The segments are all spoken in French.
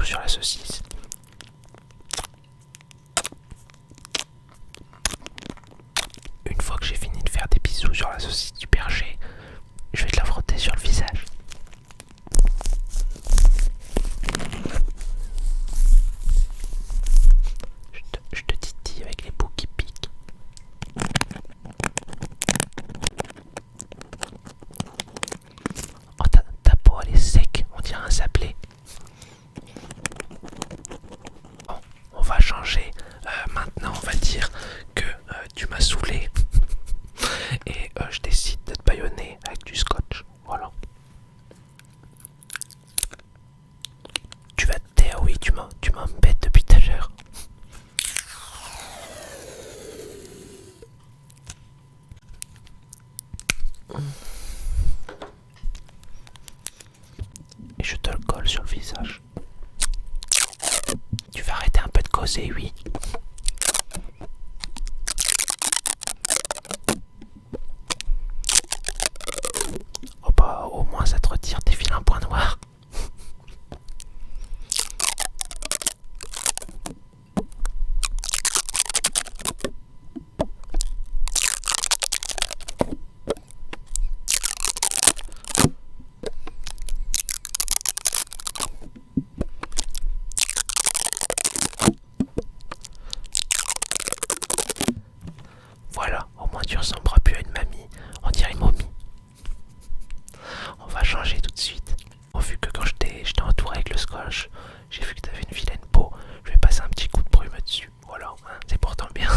sur la saucisse. Une fois que j'ai fini de faire des bisous sur la saucisse du berger, je vais te la frotter sur le visage. Je te titille avec les bouts qui piquent. Oh, ta peau elle est sec, on dirait un sablé. Bon, on va changer. Maintenant, on va dire que tu m'as saoulé et je décide de te bâillonner avec du scotch. Voilà. Tu vas te taire, oui, tu m'embêtes depuis tout à l'heure. Et je te le colle sur le visage. Tu vas arrêter un peu de causer, oui. Oh bah, au moins ça te retire tes vilains points noirs. Voilà, au moins tu ressembleras plus à une mamie, on dirait une momie. On va changer tout de suite. Bon, vu que quand je t'ai entouré avec le scotch, j'ai vu que t'avais une vilaine peau, je vais passer un petit coup de brume dessus. Voilà, hein, c'est pourtant bien.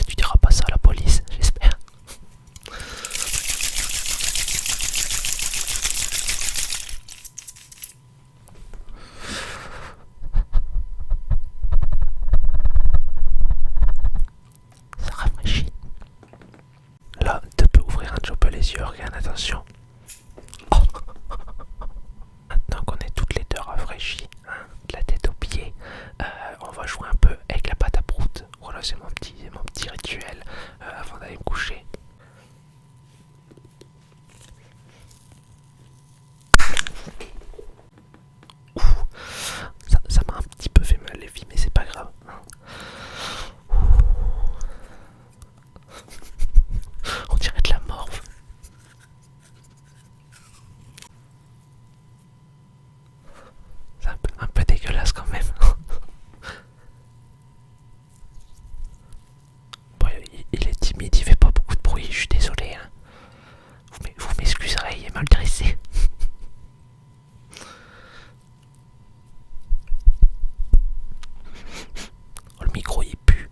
Tu diras pas ça à la police, j'espère. Ça rafraîchit. Là, tu peux ouvrir un petit peu les yeux, regarde, attention. Oh. Maintenant qu'on est toutes les deux rafraîchies, hein, de la tête aux pieds, on va jouer un peu avec la pâte à prout. Voilà, c'est mon petit rituel avant d'aller me coucher. Ouh, ça m'a un petit peu fait mal les filles, mais c'est pas grave. Hein. On dirait de la morve. C'est un peu dégueulasse quand même. Bon, il est timide, il fait pas beaucoup de bruit, je suis désolé. Hein. Vous m'excuserez, il est mal dressé. Oh, le micro il pue.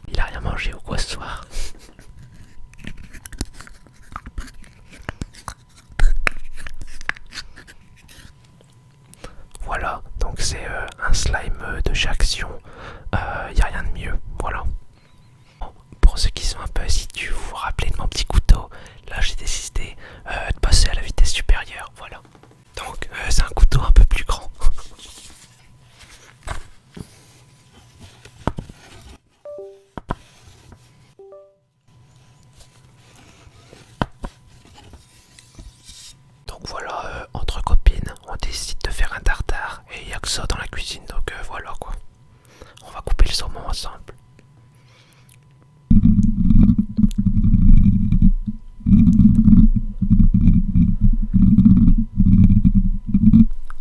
Il a rien mangé ou quoi ce soir? Voilà, donc c'est un slime de chez Action. Y a rien de mieux, voilà. Bon, pour ceux qui sont un peu assidus, vous vous rappelez de mon petit couteau. Là j'ai décidé de passer à la vitesse supérieure, voilà. Donc c'est un couteau un peu plus grand. Donc voilà, entre copines, on décide de faire un tartare et il n'y a que ça dans la cuisine, donc voilà quoi. On va couper le saumon ensemble.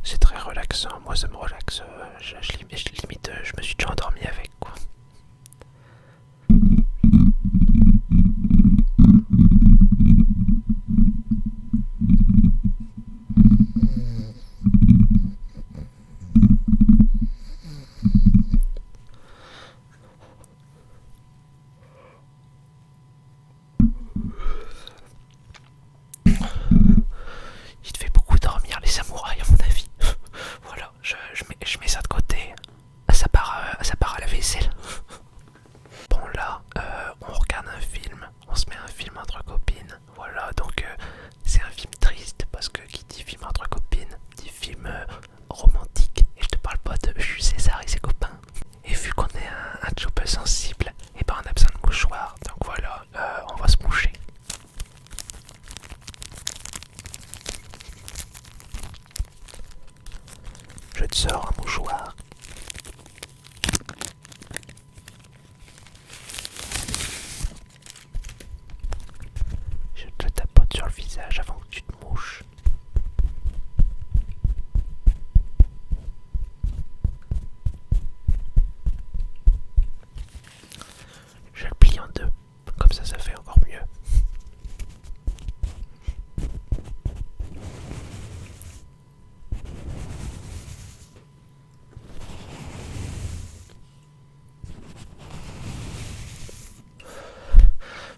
C'est très relaxant, moi ça me relaxe, limite je me suis déjà endormi avec quoi. Il te fait beaucoup dormir les samouraïs à mon avis. Voilà, je mets ça de côté. Ça part à la vaisselle. Bon là, on regarde un film. On se met un film entre copines. Voilà, donc c'est un film triste parce que qui dit film entre copines dit film romantique. Et je te parle pas de Jules César et ses copains. Et vu qu'on est un job sensible, et ben on a besoin de mouchoirs. Donc voilà, on va va se moucher. Je te sors un mouchoir. Je te tapote sur le visage avant que tu te mouches. Je le plie en deux, comme ça fait encore mieux.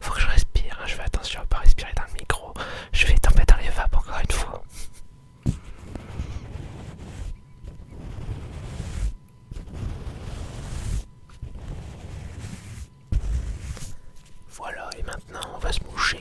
Faut que je respire, hein. Je fais attention à pas respirer dans le micro. Je vais tomber dans les vapes encore une fois. Voilà, et maintenant on va se moucher.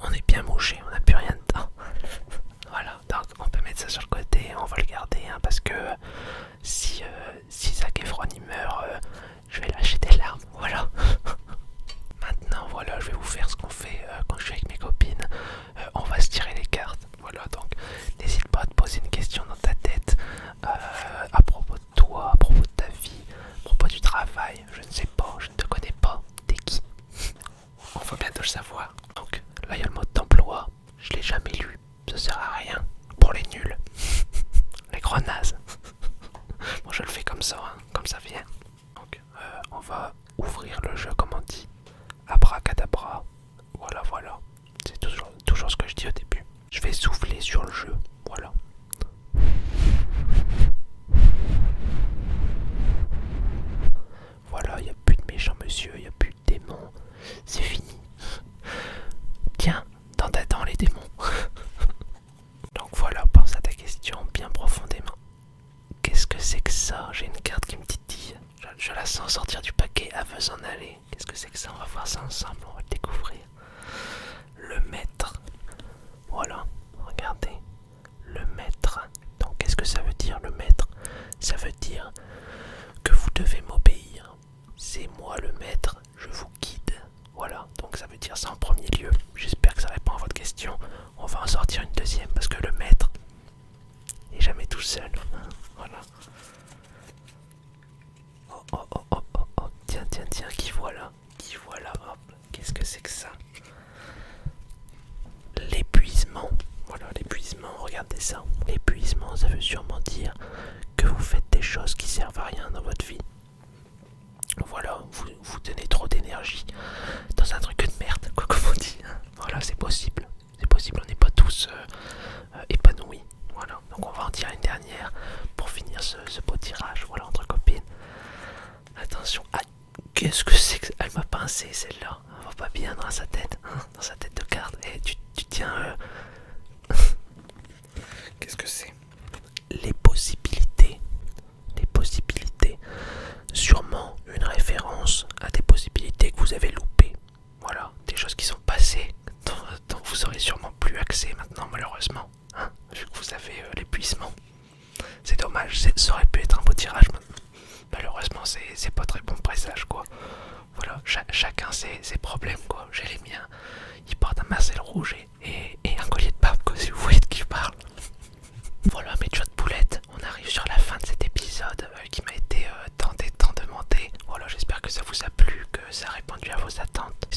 On est bien mouché, on n'a plus rien dedans. Voilà, donc on peut mettre ça sur le côté, on va le garder, hein, parce que si Zac Efron il meurt, je vais lâcher des larmes, voilà. Maintenant, voilà, je vais vous faire ce qu'on fait quand je suis avec mes copines. On va se tirer les cartes, voilà, donc n'hésite pas à te poser une question dans ta tête à propos de toi, à propos de ta vie, à propos du travail, je ne sais pas, je ne te connais pas, t'es qui? On va bientôt le savoir. Donc là il y a le mode d'emploi, je l'ai jamais lu, ça sert à rien pour les nuls, les gros nazes. Bon, je le fais comme ça, hein, comme ça vient. Donc on va ouvrir le jeu comme on dit, abracadabra, voilà voilà, c'est toujours ce que je dis au début. Je vais souffler sur le jeu, voilà. Voilà, il n'y a plus de méchants monsieur, il n'y a plus de démons, c'est fini. Tiens, dans ta dent les démons. Donc voilà, pense à ta question bien profondément. Qu'est-ce que c'est que ça? J'ai une carte qui me titille. Je la sens sortir du paquet, elle veut s'en aller. Qu'est-ce que c'est que ça? On va voir ça ensemble, on va le découvrir. Le maître. Voilà, regardez. Le maître. Donc qu'est-ce que ça veut dire le maître? Ça veut dire que vous devez m'obéir. C'est moi le maître, je vous guide. Voilà, donc ça veut dire ça en premier lieu. J'espère que ça répond à votre question. On va en sortir une deuxième parce que le maître n'est jamais tout seul. Voilà. Oh oh oh oh oh oh. Tiens, tiens, tiens, qui voilà? Qui voilà? Hop. Qu'est-ce que c'est que ça? L'épuisement. Voilà, l'épuisement, regardez ça. L'épuisement, ça veut sûrement dire que vous faites des choses qui servent à rien dans votre vie. Voilà, vous donnez trop d'énergie dans un truc de merde, quoi comme on dit. Voilà, c'est possible, on n'est pas tous épanouis. Voilà, donc on va en tirer une dernière pour finir ce beau tirage, voilà, entre copines. Attention, ah, qu'est-ce que c'est que... Elle m'a pincé celle-là, elle va pas bien dans sa tête, hein, dans sa tête de carte. Et tu tiens... Qu'est-ce que c'est? Les possibilités. Les possibilités. Sûrement une référence à des possibilités que vous avez loupées. Voilà, des choses qui sont passées, dont vous aurez sûrement plus accès maintenant, malheureusement. Hein, vu que vous avez l'épuisement. C'est dommage, ça aurait pu être un beau tirage. Malheureusement, c'est pas très bon présage, quoi. Voilà, chacun ses problèmes, quoi. J'ai les miens. Ils portent un Marcel rouge et un collier de barbe, quoi, si vous voyez de qui je parle. Voilà, mes chouettes poulettes, on arrive sur la fin de cet épisode qui m'a été tant et tant demandé. Voilà, j'espère que ça vous a plu, que ça a répondu à vos attentes.